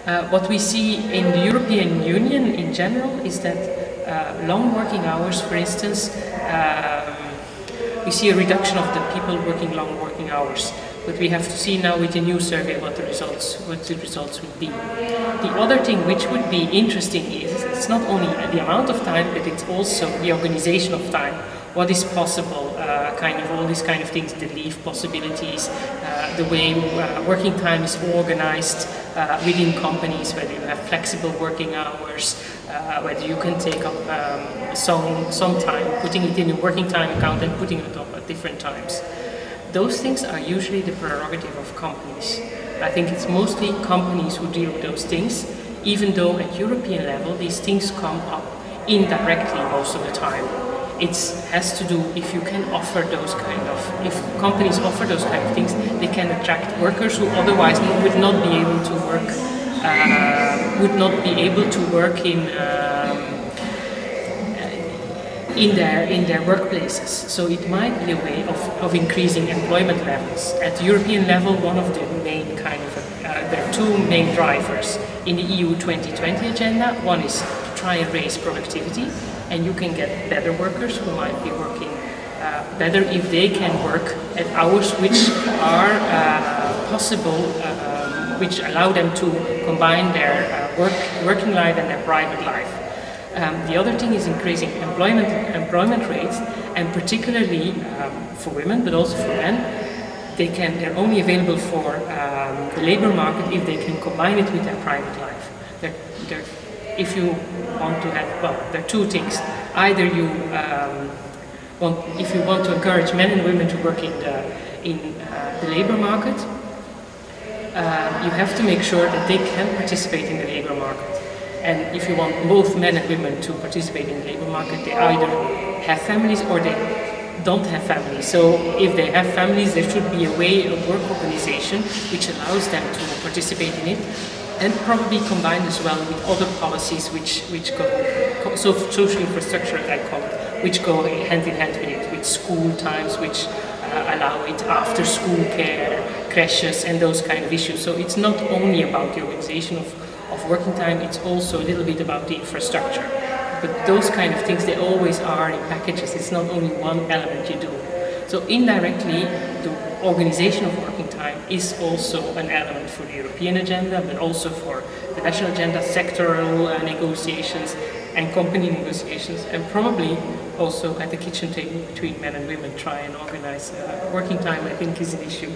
What we see in the European Union in general is that long working hours, for instance, we see a reduction of the people working long working hours. But we have to see now with the new survey what the results would be. The other thing which would be interesting is it's not only the amount of time, but it's also the organization of time. What is possible, kind of all these kind of things, the leave possibilities, the way working time is organized within companies, whether you have flexible working hours, whether you can take up some time, putting it in a working time account and putting it up at different times. Those things are usually the prerogative of companies. I think it's mostly companies who deal with those things, even though at European level these things come up indirectly most of the time. It has to do if you can offer those kind of, if companies offer those kind of things, they can attract workers who otherwise would not be able to work, in their workplaces. So it might be a way of increasing employment levels. At the European level, one of the main there are two main drivers in the EU 2020 agenda. One is to try and raise productivity, and you can get better workers who might be working better if they can work at hours which are possible, which allow them to combine their working life and their private life. The other thing is increasing employment rates, and particularly for women, but also for men. They're only available for the labor market if they can combine it with their private life. If you want to have, well, there are two things. Either if you want to encourage men and women to work in the labor market, you have to make sure that they can participate in the labor market. And if you want both men and women to participate in the labor market, they either have families or they don't have families. So if they have families, there should be a way of work organization which allows them to participate in it, and probably combined as well with other policies which go, so social infrastructure I call it, which go hand in hand with it, with school times, which allow it after school care, creches and those kind of issues. So it's not only about the organization of working time, it's also a little bit about the infrastructure. But those kind of things, they always are in packages. It's not only one element you do. So indirectly, the organization of working time is also an element for the European agenda, but also for the national agenda, sectoral negotiations and company negotiations, and probably also at the kitchen table between men and women try and organize working time, I think, is an issue.